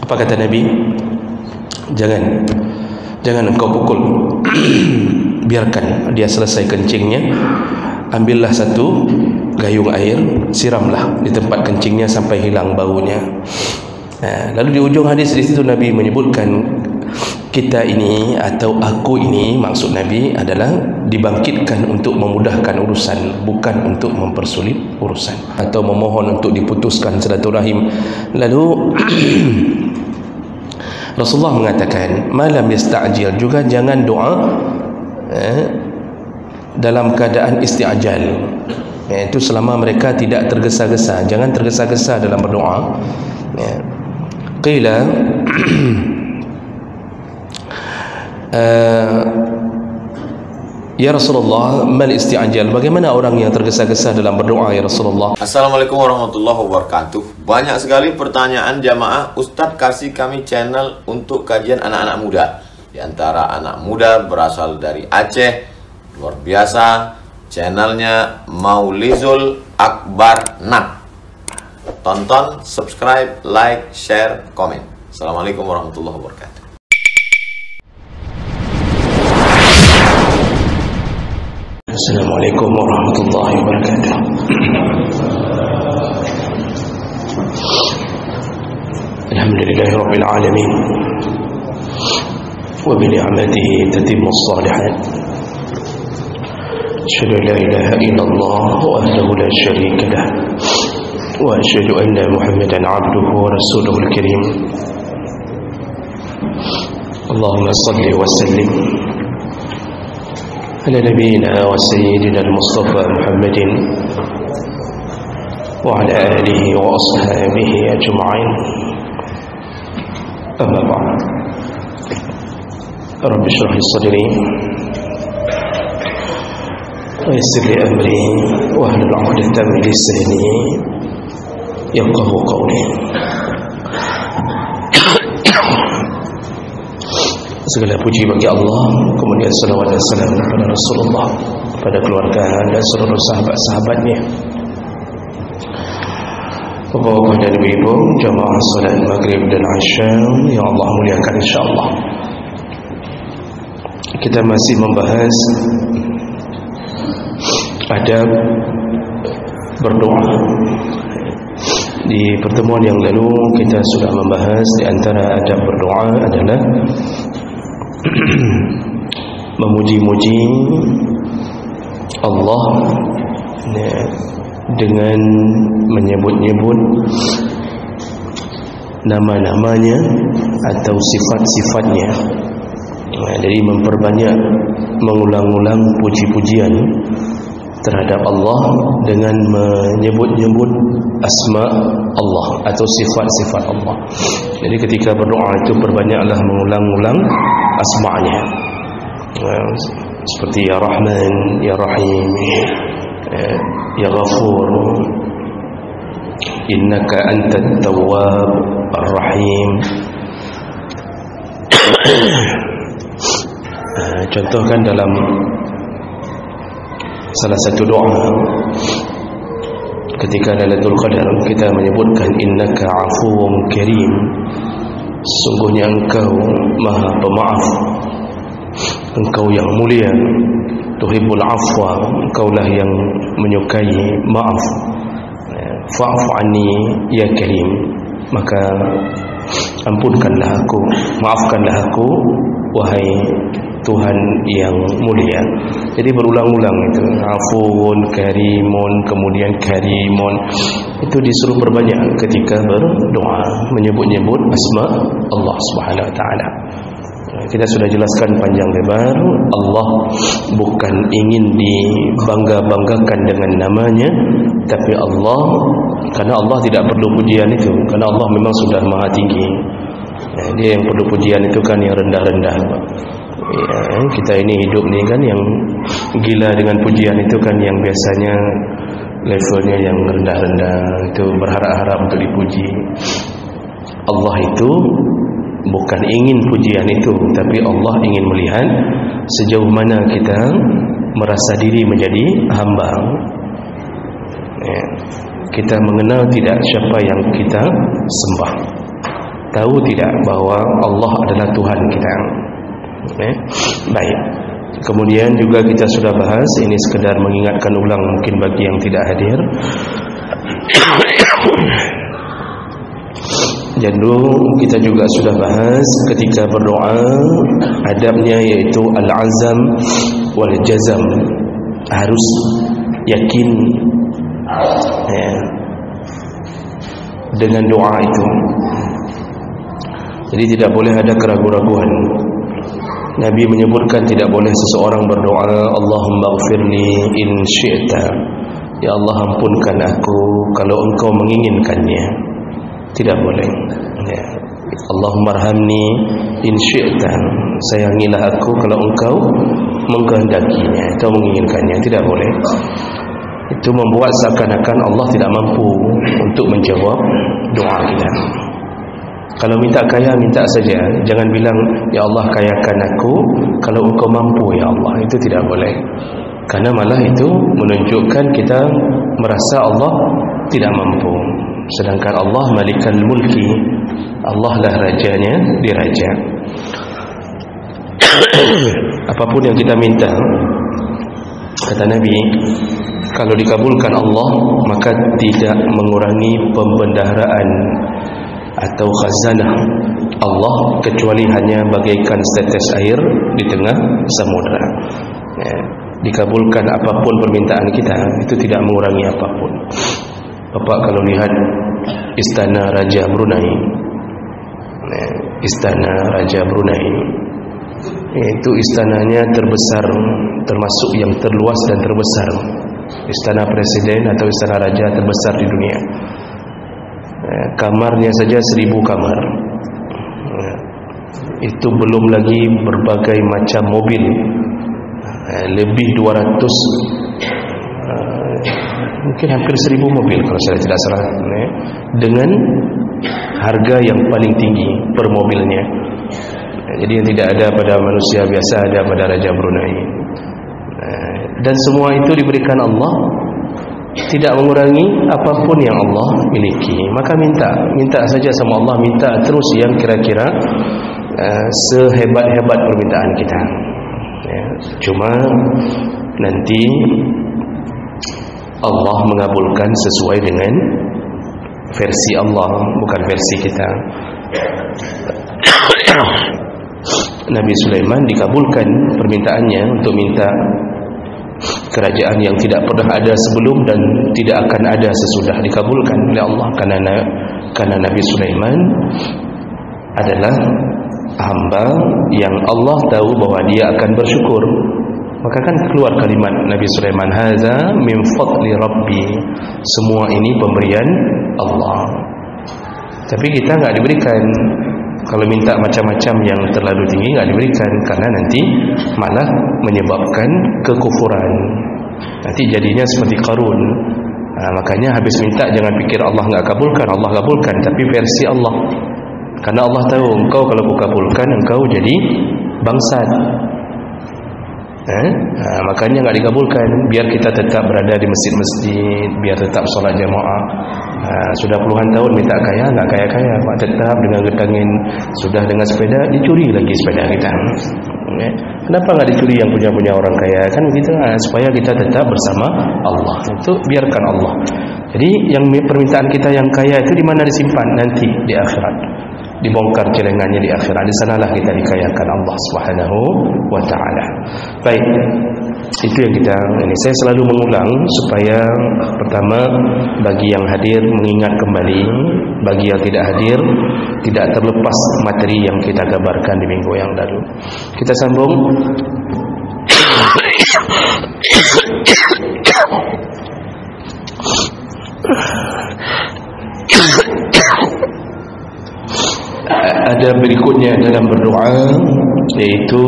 Apa kata Nabi? Jangan engkau pukul. Biarkan dia selesai kencingnya. Ambillah satu gayung air, siramlah di tempat kencingnya sampai hilang baunya. Lalu di ujung hadis di situ Nabi menyebutkan kita ini atau aku ini, maksud Nabi adalah dibangkitkan untuk memudahkan urusan, bukan untuk mempersulit urusan atau memohon untuk diputuskan silaturahim. Lalu Rasulullah mengatakan, malam yasta'jil, juga jangan doa dalam keadaan isti'jal, itu selama mereka tidak tergesa-gesa. Jangan tergesa-gesa dalam berdoa. Qila ya Rasulullah, mal isti'jal, bagaimana orang yang tergesa-gesa dalam berdoa ya Rasulullah? Assalamualaikum warahmatullahi wabarakatuh. Banyak sekali pertanyaan jamaah, Ustadz kasih kami channel untuk kajian anak-anak muda. Di antara anak muda berasal dari Aceh, luar biasa, channelnya Maulizul Akbar Nak. Tonton, subscribe, like, share, komen. Assalamualaikum warahmatullahi wabarakatuh. Assalamualaikum warahmatullahi wabarakatuh. Alhamdulillahi rabbil alamin, wa bi ni'matihi tatimmu as-salihat. Asyhadu an la ilaha illallah wahdahu la syarika lah, wa asyhadu anna Muhammadan 'abduhu wa rasuluhu al-karim. Allahumma shalli wa sallim على نبينا وسيدنا المصطفى محمد وعلى آله وأصحابه أجمعين. أما بعد، رب اشرح لي صدري ويسر لي أمري واحلل عقدة من لساني يفقهوا قولي. Segala puji bagi Allah, kemudian salawat dan salam kepada Rasulullah, kepada keluarga dan seluruh sahabat-sahabatnya. Bapak-bapak dan ibu-ibu, jamaah salat maghrib dan isya yang Allah muliakan insyaAllah, kita masih membahas adab berdoa. Di pertemuan yang lalu kita sudah membahas di antara adab berdoa adalah memuji-muji Allah dengan menyebut-nyebut nama-namanya atau sifat-sifatnya. Jadi memperbanyak mengulang-ulang puji-pujian terhadap Allah dengan menyebut-nyebut asma Allah atau sifat-sifat Allah. Jadi ketika berdoa itu perbanyaklah mengulang-ulang asma'nya, seperti Ya Rahman, Ya Rahim, Ya Ghafur, Innaka Antat Tawwab Ar-Rahim. Contohkan dalam salah satu doa ketika Lailatul Qadar, kita menyebutkan Innaka Afuwun Karim, sungguhnya Engkau Maha Pemaaf, Engkau yang mulia, Tuhibbul Afwa, Engkaulah yang menyukai maaf. Fa'fu anni ya Karim, maka ampunkanlah aku, maafkanlah aku wahai Tuhan yang mulia. Jadi berulang-ulang itu, Afuun, Karimun, kemudian Karimun. Itu disuruh perbanyak ketika berdoa, menyebut-nyebut asma Allah Subhanahu wa taala. Kita sudah jelaskan panjang lebar, Allah bukan ingin dibangga-banggakan dengan namanya, tapi Allah, karena Allah tidak perlu pujian itu, karena Allah memang sudah maha tinggi. Dia yang perlu pujian itu kan yang rendah-rendah. Ya, kita ini hidup ni kan yang gila dengan pujian itu kan yang biasanya levelnya yang rendah-rendah, itu berharap-harap untuk dipuji. Allah itu bukan ingin pujian itu, tapi Allah ingin melihat sejauh mana kita merasa diri menjadi hamba. Ya, kita mengenal tidak siapa yang kita sembah. tahu tidak bahawa Allah adalah Tuhan kita? Baik. Kemudian juga kita sudah bahas, ini sekedar mengingatkan ulang mungkin bagi yang tidak hadir. Dan dulu kita juga sudah bahas ketika berdoa adabnya, yaitu al-azam wal jazam, harus yakin dengan doa itu. Jadi tidak boleh ada keraguan-raguan. Nabi menyebutkan tidak boleh seseorang berdoa Allahumma ighfirli in syi'ta, ya Allah ampunkan aku kalau engkau menginginkannya. Tidak boleh. Allahumma arhamni in syi'ta, sayangilah aku kalau engkau mengkehendakinya atau menginginkannya. Tidak boleh. Itu membuat seakan-akan Allah tidak mampu untuk menjawab doa kita. Kalau minta kaya, minta saja. Jangan bilang, ya Allah kayakan aku kalau engkau mampu ya Allah. Itu tidak boleh. Karena malah itu menunjukkan kita merasa Allah tidak mampu. Sedangkan Allah malikal mulki, Allah lah rajanya, diraja. Apapun yang kita minta, kata Nabi, kalau dikabulkan Allah, maka tidak mengurangi pembendaharaan atau khazanah Allah, kecuali hanya bagaikan setetes air di tengah samudra. Dikabulkan apapun permintaan kita, itu tidak mengurangi apapun. Bapak kalau lihat istana Raja Brunei, istana Raja Brunei, itu istananya terbesar, termasuk yang terluas dan terbesar. Istana presiden atau istana raja terbesar di dunia. Kamarnya saja 1000 kamar. Itu belum lagi berbagai macam mobil, lebih 200, mungkin hampir 1000 mobil kalau saya tidak salah, dengan harga yang paling tinggi per mobilnya. Jadi yang tidak ada pada manusia biasa, ada pada Raja Brunei. Dan semua itu diberikan Allah, tidak mengurangi apapun yang Allah miliki. Maka minta saja sama Allah, minta terus yang kira-kira sehebat-hebat permintaan kita. Cuma nanti Allah mengabulkan sesuai dengan versi Allah, bukan versi kita. Nabi Sulaiman dikabulkan permintaannya untuk minta kerajaan yang tidak pernah ada sebelum dan tidak akan ada sesudah, dikabulkan oleh Allah karena Nabi Sulaiman adalah hamba yang Allah tahu bahwa dia akan bersyukur. Maka kan keluar kalimat Nabi Sulaiman, hadza min fadli rabbi, semua ini pemberian Allah. Tapi kita enggak diberikan. Kalau minta macam-macam yang terlalu tinggi enggak diberikan, karena nanti malah menyebabkan kekufuran. Nanti jadinya seperti Qarun. Makanya habis minta jangan pikir Allah enggak kabulkan, Allah kabulkan, tapi versi Allah. Karena Allah tahu engkau kalau kabulkan engkau jadi bangsat. Makanya enggak dikabulkan. Biar kita tetap berada di masjid-masjid, biar tetap solat jamaah. Sudah puluhan tahun minta kaya, enggak kaya-kaya, tetap dengan getangin. Sudah dengan sepeda, dicuri lagi sepeda kita. Kenapa enggak dicuri yang punya orang kaya? Kan begitu, supaya kita tetap bersama Allah. Itu biarkan Allah. Jadi yang permintaan kita yang kaya itu di mana disimpan? Nanti di akhirat. Dibongkar celengannya di akhirat. Di sanalah kita dikayakan Allah Subhanahu wa taala. Baik. Itu yang kita ini saya selalu mengulang supaya pertama bagi yang hadir mengingat kembali, bagi yang tidak hadir tidak terlepas materi yang kita kabarkan di minggu yang lalu. Kita sambung. Ada berikutnya dalam berdoa, yaitu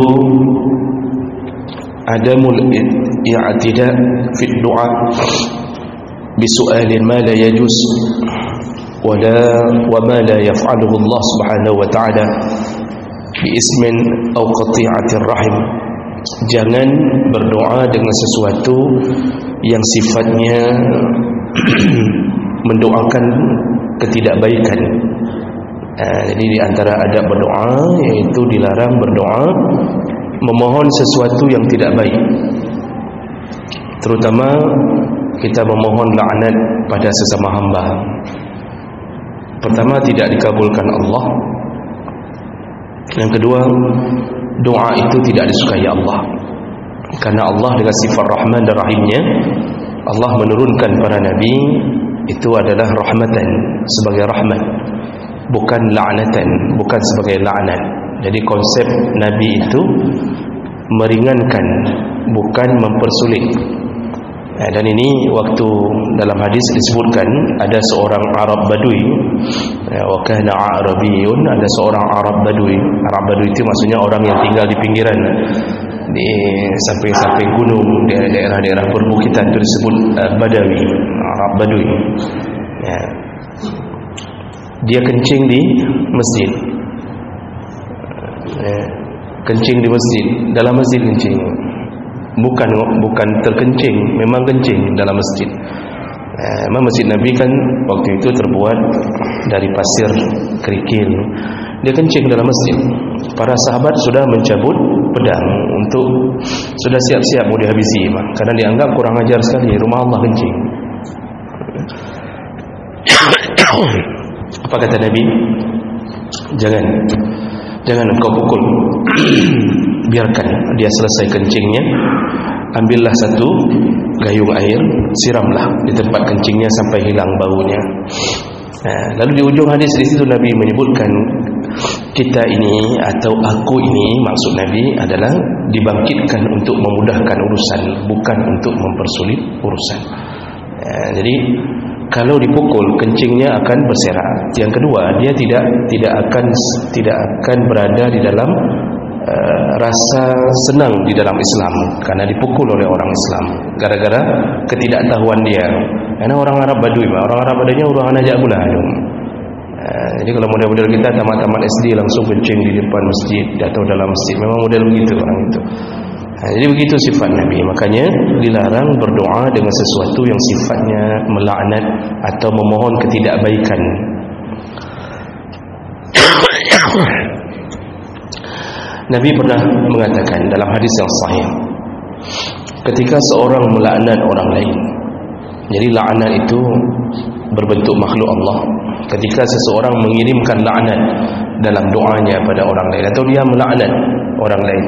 adamul i'tida fi du'a bisu'alin ma la yajuz wa ma la yaf'aluhu Allah Subhanahu wa ta'ala bi ismin aw qati'atir rahim. Jangan berdoa dengan sesuatu yang sifatnya mendoakan ketidakbaikan Jadi di antara adab berdoa iaitu dilarang berdoa memohon sesuatu yang tidak baik, terutama kita memohon laknat pada sesama hamba. Pertama, tidak dikabulkan Allah. Yang kedua, doa itu tidak disukai Allah, karena Allah dengan sifat Rahman dan Rahimnya, Allah menurunkan para nabi itu adalah rahmatan, sebagai rahmat, bukan la'natan, bukan sebagai la'nat. Jadi konsep nabi itu meringankan, bukan mempersulit. Dan ini waktu dalam hadis disebutkan ada seorang Arab Badui, wa kana Arabiyyun, ada seorang Arab Badui. Arab Badui itu maksudnya orang yang tinggal di pinggiran, di samping-samping gunung, di daerah-daerah perbukitan, itu disebut Badawi, Arab Badui. Ya. Dia kencing di masjid. Kencing di masjid, dalam masjid kencing. Bukan terkencing, memang kencing dalam masjid. Memang masjid Nabi kan waktu itu terbuat dari pasir kerikil. Dia kencing dalam masjid. Para sahabat sudah mencabut pedang untuk sudah siap-siap mau dihabisi, karena dianggap kurang ajar sekali, rumah Allah kencing. Apa kata Nabi? Jangan engkau pukul. Biarkan dia selesai kencingnya. Ambillah satu gayung air, siramlah di tempat kencingnya sampai hilang baunya. Lalu di ujung hadis di situ Nabi menyebutkan, kita ini atau aku ini, maksud Nabi adalah dibangkitkan untuk memudahkan urusan, bukan untuk mempersulit urusan. Jadi kalau dipukul, kencingnya akan berserak. Yang kedua, dia tidak akan berada di dalam rasa senang di dalam Islam, karena dipukul oleh orang Islam gara-gara ketidaktahuan dia. Karena orang Arab Badui, orang Arab Baduinya orang anak jak pula. Jadi kalau model-model kita tamat-tamat SD langsung kencing di depan masjid atau dalam masjid, memang model begitu orang itu. Jadi begitu sifat Nabi. Makanya dilarang berdoa dengan sesuatu yang sifatnya melaknat atau memohon ketidakbaikan. Nabi pernah mengatakan dalam hadis yang sahih, ketika seorang melaknat orang lain, jadi laknat itu berbentuk makhluk Allah. Ketika seseorang mengirimkan laknat dalam doanya pada orang lain, atau dia melaknat orang lain,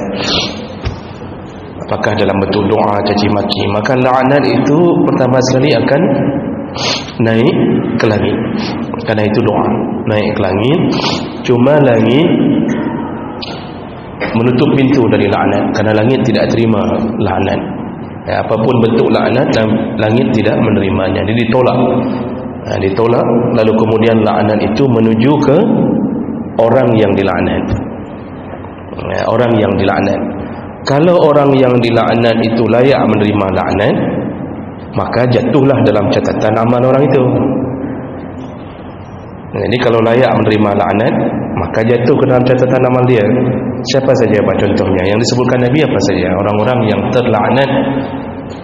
apakah dalam bentuk doa, caci maki, maka laknat itu pertama sekali akan naik ke langit. Karena itu doa naik ke langit. Cuma langit menutup pintu dari laknat, karena langit tidak terima laknat. Apapun bentuk laknat, langit tidak menerimanya. Jadi ditolak, lalu kemudian laknat itu menuju ke orang yang dilaknat. Orang yang dilaknat. Kalau orang yang dilaknat itu layak menerima laknat, maka jatuhlah dalam catatan amal orang itu. Jadi kalau layak menerima laknat, maka jatuh ke dalam catatan amal dia. Siapa saja apa contohnya? Yang disebutkan Nabi apa saja? Orang-orang yang terlaknat,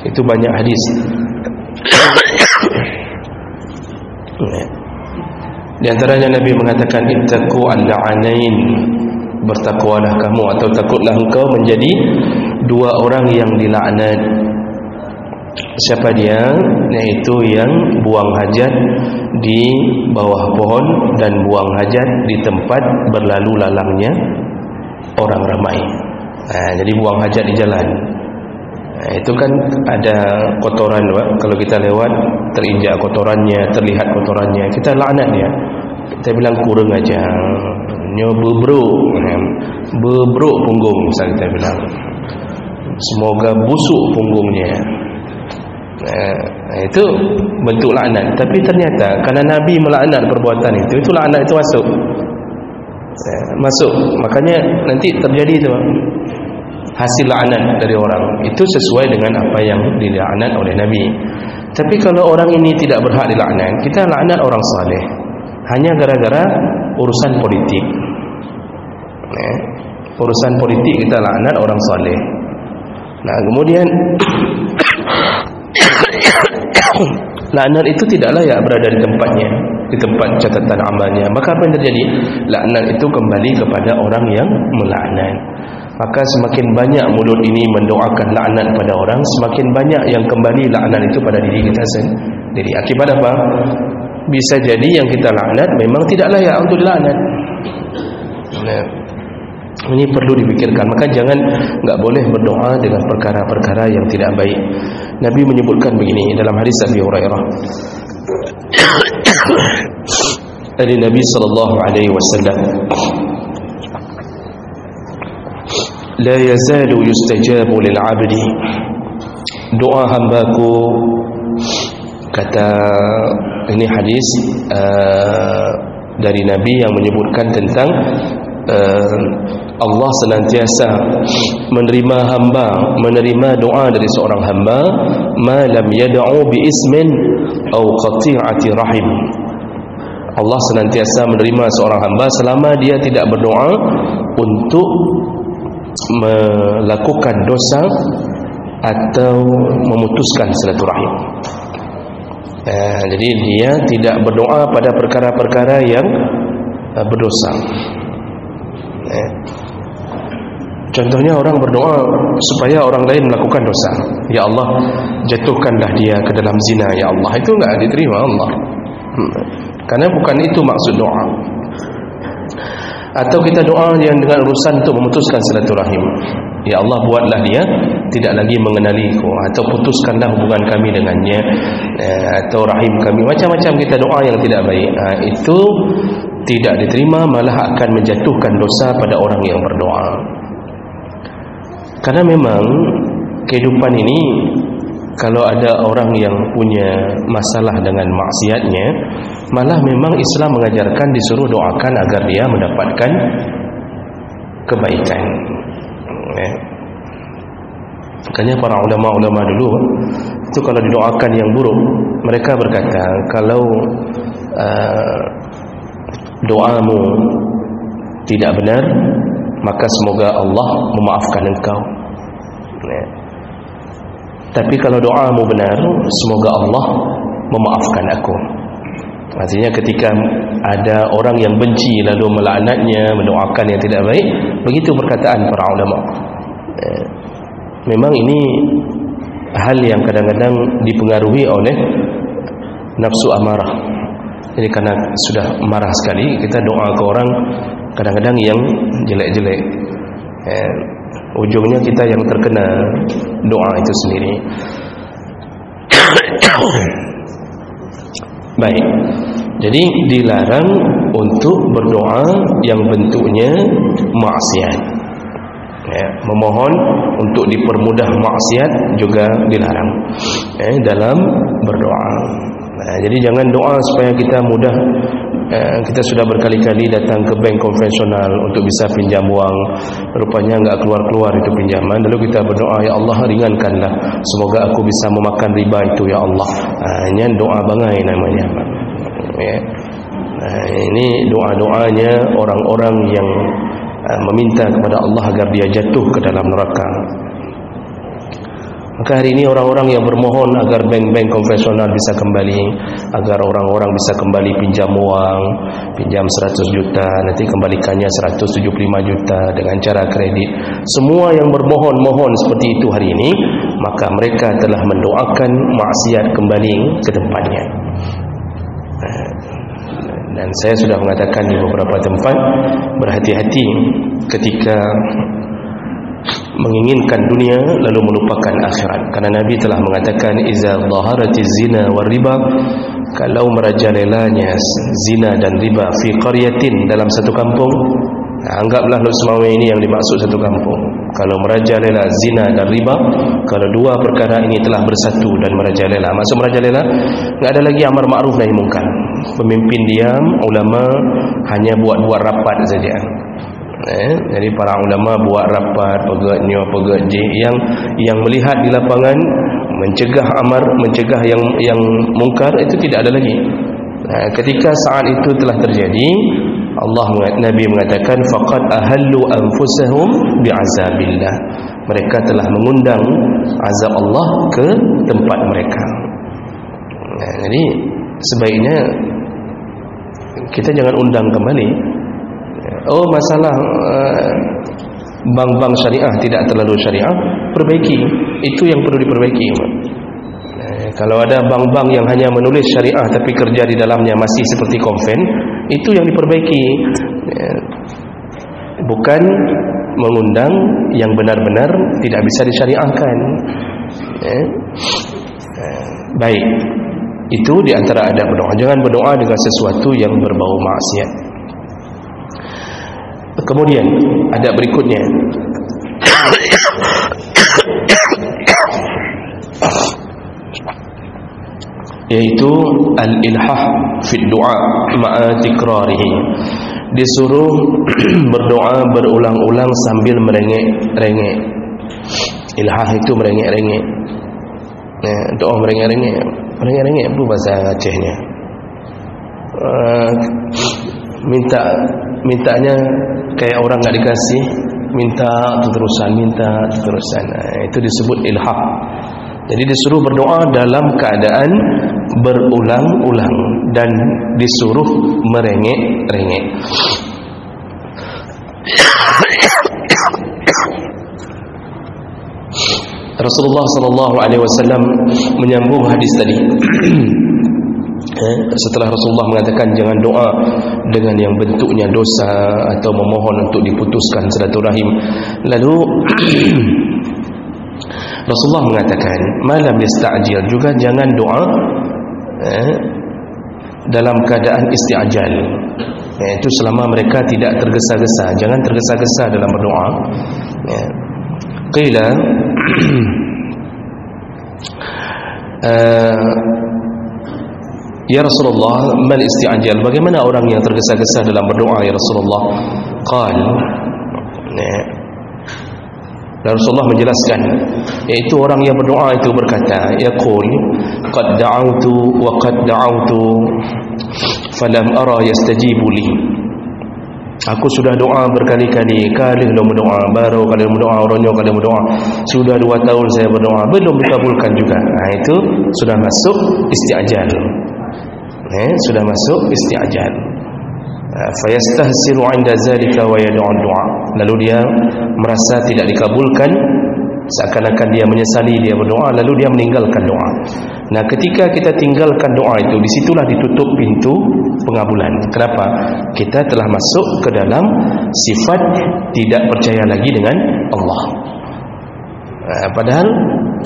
itu banyak hadis. Di antaranya Nabi mengatakan, ittaqu al-la'anain, bertakwalah kamu atau takutlah engkau menjadi dua orang yang dilaknat. Siapa dia? Yaitu yang buang hajat di bawah pohon dan buang hajat di tempat berlalu lalangnya orang ramai. Jadi buang hajat di jalan. Itu kan ada kotoran, kalau kita lewat terinjak kotorannya, terlihat kotorannya, kita laknat dia. Kita bilang kurang aja, bebruk punggung, misalnya kita bilang, semoga busuk punggungnya. Itu bentuk laknat. Tapi ternyata karena Nabi melaknat perbuatan itu laknat itu masuk. Makanya nanti terjadi itu hasil laknat dari orang itu sesuai dengan apa yang dilaknat oleh Nabi. Tapi kalau orang ini tidak berhak dilaknat, kita laknat orang saleh hanya gara-gara urusan politik. Urusan politik kita laknat orang saleh. Nah, kemudian laknat itu tidak layak berada di tempatnya. di tempat catatan amalnya. Maka apa yang terjadi? Laknat itu kembali kepada orang yang melaknat. Maka semakin banyak mulut ini mendoakan laknat pada orang, semakin banyak yang kembali laknat itu pada diri kita sendiri. Akibat apa? Bisa jadi yang kita laknat memang tidak layak untuk dilaknat. Nah, ini perlu dipikirkan. Maka jangan, enggak boleh berdoa dengan perkara-perkara yang tidak baik. Nabi menyebutkan begini dalam hadis Abi Hurairah dari Nabi sallallahu alaihi wasallam, la yazalu yustajabu lil 'abdi, doa hambaku, kata ini hadis dari Nabi yang menyebutkan tentang Allah senantiasa menerima hamba, menerima doa dari seorang hamba, ma lam yad'u bi ismin aw qati'ati rahim. Allah senantiasa menerima seorang hamba selama dia tidak berdoa untuk melakukan dosa atau memutuskan silaturahim. Jadi dia tidak berdoa pada perkara-perkara yang berdosa. Contohnya orang berdoa supaya orang lain melakukan dosa. Ya Allah, jatuhkanlah dia ke dalam zina, ya Allah. Itu enggak diterima Allah. Karena bukan itu maksud doa. Atau kita doa yang dengan urusan untuk memutuskan silaturahim. Ya Allah, buatlah dia tidak lagi mengenaliku, atau putuskanlah hubungan kami dengannya, atau rahim kami. Macam-macam kita doa yang tidak baik. Itu tidak diterima, malah akan menjatuhkan dosa pada orang yang berdoa. Karena memang kehidupan ini, kalau ada orang yang punya masalah dengan maksiatnya, malah memang Islam mengajarkan disuruh doakan agar dia mendapatkan kebaikan. Makanya para ulama-ulama dulu itu kalau didoakan yang buruk, mereka berkata, kalau doamu tidak benar, maka semoga Allah memaafkan engkau. Tapi kalau doamu benar, semoga Allah memaafkan aku. Artinya ketika ada orang yang benci lalu melaknatnya, mendoakan yang tidak baik, begitu perkataan para ulama. Memang ini hal yang kadang-kadang dipengaruhi oleh nafsu amarah. Jadi karena sudah marah sekali, kita doa ke orang kadang-kadang yang jelek-jelek, ujungnya kita yang terkena doa itu sendiri. Baik, jadi dilarang untuk berdoa yang bentuknya maksiat. Memohon untuk dipermudah maksiat juga dilarang dalam berdoa. Jadi jangan doa supaya kita mudah. Kita sudah berkali-kali datang ke bank konvensional untuk bisa pinjam wang, rupanya enggak keluar-keluar itu pinjaman. Lalu kita berdoa, ya Allah ringankanlah, semoga aku bisa memakan riba itu ya Allah. Ini doa bangai namanya. Ini doa-doanya orang-orang yang meminta kepada Allah agar dia jatuh ke dalam neraka. Maka hari ini orang-orang yang bermohon agar bank-bank konvensional bisa kembali, agar orang-orang bisa kembali pinjam uang, pinjam 100 juta, nanti kembalikannya 175 juta dengan cara kredit. Semua yang bermohon-mohon seperti itu hari ini, maka mereka telah mendoakan maksiat kembali ke tempatnya. Dan saya sudah mengatakan di beberapa tempat, berhati-hati ketika menginginkan dunia lalu melupakan akhirat. Karena Nabi telah mengatakan, iza dhaharatiz zina war riba, kalau merajalelanya zina dan riba fi qaryatin, dalam satu kampung, anggaplah Lusmawi ini yang dimaksud satu kampung. Kalau merajalela zina dan riba, kalau dua perkara ini telah bersatu dan merajalela. Maksud merajalela, enggak ada lagi amar ma'ruf nahi munkar. Pemimpin diam, ulama hanya buat-buat rapat saja. Jadi para ulama buat rapat, pegat ni, pegat J, yang melihat di lapangan, mencegah amar, mencegah yang mungkar, itu tidak ada lagi. Ketika saat itu telah terjadi, Nabi mengatakan, faqad ahallu anfusahum bi'azabillah, mereka telah mengundang azab Allah ke tempat mereka. Jadi sebaiknya kita jangan undang kembali. Oh, masalah bank-bank syariah tidak terlalu syariah, perbaiki. Itu yang perlu diperbaiki. Kalau ada bank-bank yang hanya menulis syariah tapi kerja di dalamnya masih seperti konven, itu yang diperbaiki. Bukan mengundang yang benar-benar tidak bisa disyariahkan. Baik, itu di antara adab berdoa. Jangan berdoa dengan sesuatu yang berbau maksiat. Kemudian adab berikutnya, yaitu al-ilhah fi du'a ma'a tikrarihi. Disuruh berdoa berulang-ulang sambil merengek-rengek. Ilhah itu merengek-rengek. Doa merengek-rengek. Merengek-rengek apa bahasa Acehnya? Mintanya kayak orang enggak dikasih, minta terusan. Itu disebut ilhah. Jadi disuruh berdoa dalam keadaan berulang-ulang dan disuruh merengek-rengek. Rasulullah sallallahu alaihi wasallam menyambung hadis tadi. Setelah Rasulullah mengatakan jangan doa dengan yang bentuknya dosa atau memohon untuk diputuskan silaturahim, lalu Rasulullah mengatakan malam yasta'jil, juga jangan doa dalam keadaan isti'jal. Itu selama mereka tidak tergesa-gesa. Jangan tergesa-gesa dalam berdoa. Qila ya Rasulullah, mal isti'jal, bagaimana orang yang tergesa-gesa dalam berdoa ya Rasulullah? Qal, Rasulullah menjelaskan, yaitu orang yang berdoa itu berkata, yaqul qad da'awtu wa qad da'awtu falam ara yastajibu li. Aku sudah doa berkali-kali, kali belum berdoa, baru kali berdoa, orangnya kali berdoa. Sudah 2 tahun saya berdoa, belum dikabulkan juga. Itu sudah masuk isti'jal. Sudah masuk isti'jal. Fayastahsiru 'inda zalika wa yad'u du'a. Lalu dia merasa tidak dikabulkan, seakan-akan dia menyesali dia berdoa, lalu dia meninggalkan doa. Nah, ketika kita tinggalkan doa itu, disitulah ditutup pintu pengabulan. Kenapa? Kita telah masuk ke dalam sifat tidak percaya lagi dengan Allah. Padahal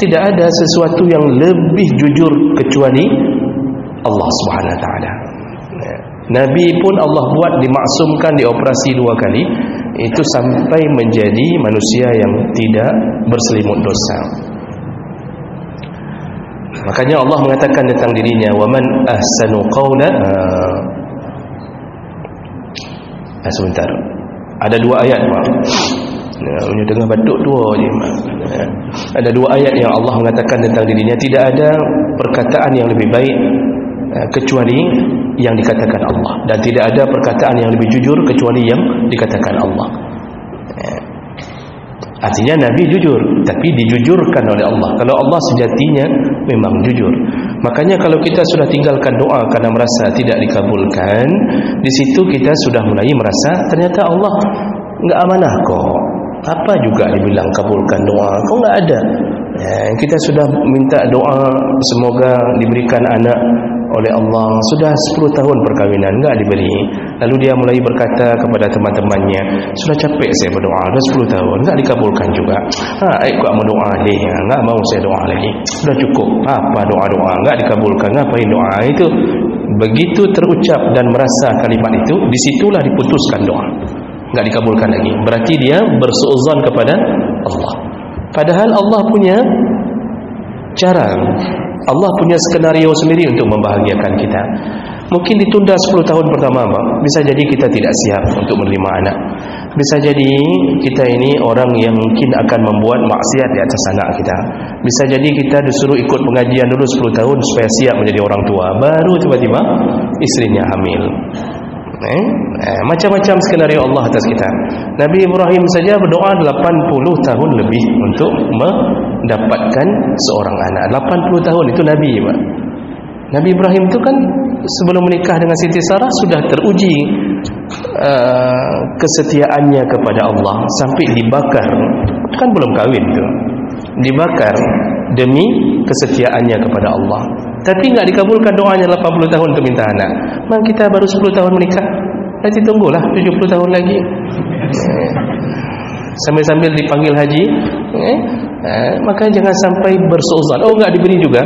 tidak ada sesuatu yang lebih jujur kecuali Allah Subhanahu wa taala. Nabi pun Allah buat dimaksumkan, dioperasi 2 kali, itu sampai menjadi manusia yang tidak berselimut dosa. Makanya Allah mengatakan tentang dirinya, wa man ahsanu qawla. Sebentar, ada 2 ayat, Pak. Punya tengah batuk 2 je. Ada 2 ayat yang Allah mengatakan tentang dirinya, tidak ada perkataan yang lebih baik kecuali yang dikatakan Allah, dan tidak ada perkataan yang lebih jujur kecuali yang dikatakan Allah. Artinya Nabi jujur, tapi dijujurkan oleh Allah. Kalau Allah sejatinya memang jujur. Makanya kalau kita sudah tinggalkan doa karena merasa tidak dikabulkan, di situ kita sudah mulai merasa ternyata Allah enggak amanah kok. Apa juga dibilang kabulkan doa, kok enggak ada. Kita sudah minta doa semoga diberikan anak oleh Allah, sudah 10 tahun perkahwinan enggak diberi. Lalu dia mulai berkata kepada teman-temannya, sudah capek saya berdoa, sudah 10 tahun enggak dikabulkan juga. Aku mau doa deh, enggak mau saya doa lagi, sudah cukup. Apa doa-doa enggak dikabulkan, ngapain doa? Itu begitu terucap dan merasa kalimat itu, disitulah diputuskan doa, enggak dikabulkan lagi. Berarti dia bersuudzon kepada Allah. Padahal Allah punya cara, Allah punya skenario sendiri untuk membahagiakan kita. Mungkin ditunda 10 tahun pertama, bisa jadi kita tidak siap untuk menerima anak. Bisa jadi kita ini orang yang mungkin akan membuat maksiat di atas anak kita. Bisa jadi kita disuruh ikut pengajian dulu 10 tahun supaya siap menjadi orang tua, baru tiba-tiba istrinya hamil. Macam-macam skenario Allah atas kita. Nabi Ibrahim saja berdoa 80 tahun lebih untuk mendapatkan seorang anak. 80 tahun itu Nabi, Pak. Nabi Ibrahim itu kan sebelum menikah dengan Siti Sarah sudah teruji kesetiaannya kepada Allah sampai dibakar, kan belum kahwin tu, dibakar demi kesetiaannya kepada Allah. Tapi enggak dikabulkan doanya 80 tahun untuk minta anak. Memang kita baru 10 tahun menikah, nanti tunggulah 70 tahun lagi. Sambil-sambil dipanggil haji, maka jangan sampai bersuuzon. Oh, enggak diberi juga.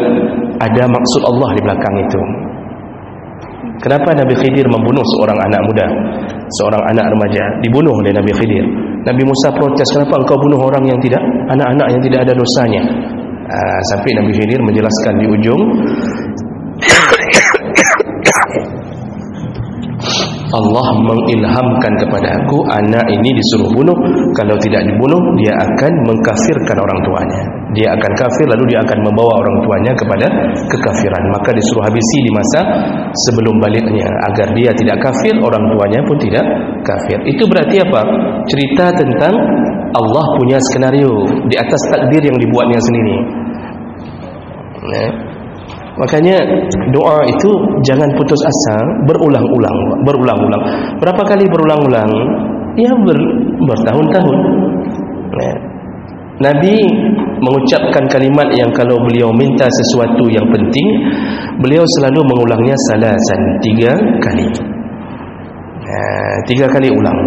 Ada maksud Allah di belakang itu. Kenapa Nabi Khidir membunuh seorang anak muda, seorang anak remaja, dibunuh oleh Nabi Khidir. Nabi Musa protes, kenapa engkau bunuh orang yang tidak, anak-anak yang tidak ada dosanya? Sampai Nabi Khidir menjelaskan di ujung, Allah mengilhamkan kepada aku, anak ini disuruh bunuh. Kalau tidak dibunuh, dia akan mengkafirkan orang tuanya. Dia akan kafir, lalu dia akan membawa orang tuanya kepada kekafiran. Maka disuruh habisi di masa sebelum baliknya, agar dia tidak kafir, orang tuanya pun tidak kafir. Itu berarti apa? Cerita tentang Allah punya skenario di atas takdir yang dibuatnya sendiri. Makanya doa itu jangan putus asa, berulang-ulang. Berapa kali berulang-ulang? Ya bertahun-tahun. Nabi mengucapkan kalimat yang kalau beliau minta sesuatu yang penting, beliau selalu mengulangnya salasan, 3 kali. 3 kali ulang.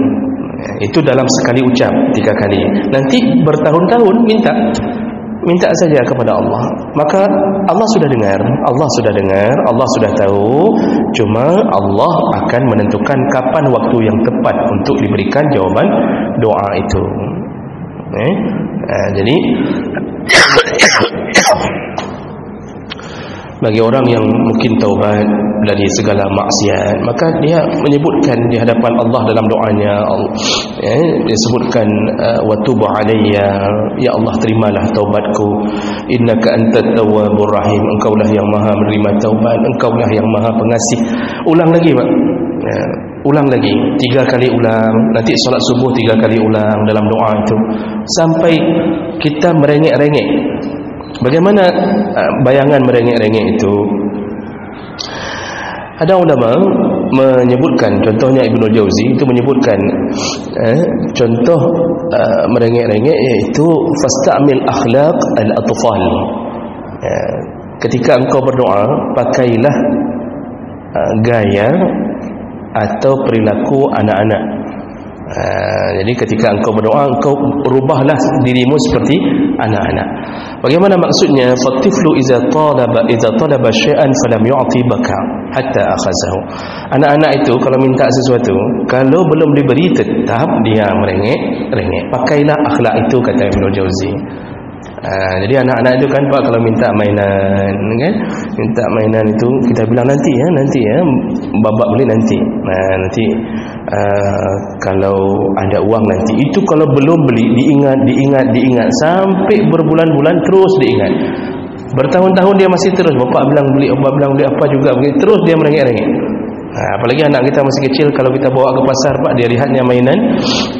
Itu dalam sekali ucap 3 kali. Nanti bertahun-tahun minta saja kepada Allah. Maka Allah sudah dengar, Allah sudah tahu. Cuma Allah akan menentukan kapan waktu yang tepat untuk diberikan jawaban doa itu. Jadi bagi orang yang mungkin taubat dari segala maksiat, maka dia menyebutkan di hadapan Allah dalam doanya, dia sebutkan wa tub alayya, ya Allah terimalah taubatku, innaka antat tawwabur rahim, engkaulah yang maha menerima taubat, engkaulah yang maha pengasih. Ulang lagi Pak, ulang lagi 3 kali ulang. Nanti solat subuh 3 kali ulang dalam doa itu sampai kita merengek-rengek. Bagaimana bayangan merengek-rengek itu? Ada ulama menyebutkan, contohnya Ibnu Jauzi itu menyebutkan contoh merengek-rengek iaitu fastamil akhlaq al-atfal. Ketika engkau berdoa, pakailah gaya atau perilaku anak-anak. Jadi ketika engkau berdoa, engkau rubahlah dirimu seperti anak-anak. Bagaimana maksudnya? Fatiflu idza talaba syai'an falam yu'ti baka hatta akhazahu. Anak-anak itu kalau minta sesuatu, kalau belum diberi tetap dia merengek-rengek. Pakailah akhlak itu, kata Ibnu Jauzi. Jadi anak-anak itu kan Pak, kalau minta mainan kan, minta mainan itu kita bilang nanti ya, babak beli nanti. Nanti kalau ada uang nanti. Itu kalau belum beli diingat sampai berbulan-bulan terus diingat. Bertahun-tahun dia masih terus, bapak bilang beli apa juga begitu, terus dia merengek-rengek. Apalagi anak kita masih kecil, kalau kita bawa ke pasar Pak, dia lihatnya mainan,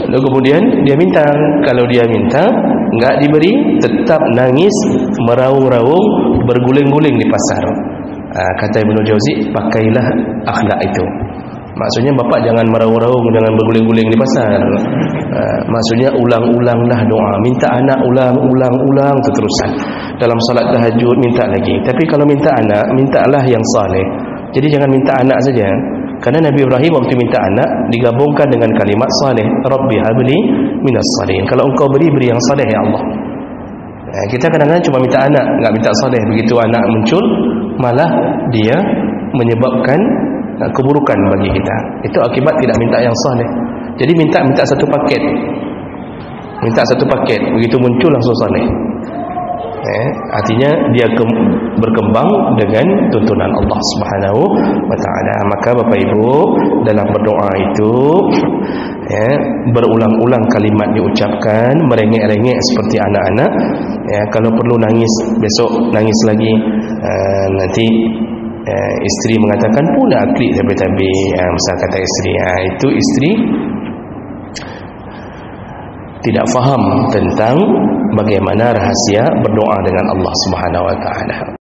lalu kemudian dia minta. Kalau dia minta enggak diberi, tetap nangis, meraung-raung, berguling-guling di pasar. Kata Ibnu Jauzi, pakailah akhlak itu. Maksudnya bapak jangan meraung-raung, jangan berguling-guling di pasar. Maksudnya ulang-ulanglah doa. Minta anak ulang-ulang terusan. Dalam salat tahajud minta lagi. Tapi kalau minta anak, mintalah yang saleh. Jadi jangan minta anak saja. Karena Nabi Ibrahim waktu minta anak digabungkan dengan kalimat saleh. Rabbi habli minas salihin. Kalau engkau beri yang saleh ya Allah. Kita kadang-kadang cuma minta anak, enggak minta saleh. Begitu anak muncul, malah dia menyebabkan keburukan bagi kita. Itu akibat tidak minta yang saleh. Jadi minta satu paket. Minta satu paket, begitu muncul langsung saleh. Artinya dia berkembang dengan tuntunan Allah Subhanahu wa taala. Maka Bapak Ibu, dalam berdoa itu berulang-ulang kalimat diucapkan, merengek-rengek seperti anak-anak. Kalau perlu nangis, besok nangis lagi. Nanti isteri mengatakan pula klik tabi-tabi, misal kata isteri, itu isteri tidak faham tentang bagaimana rahasia berdoa dengan Allah Subhanahu wa taala.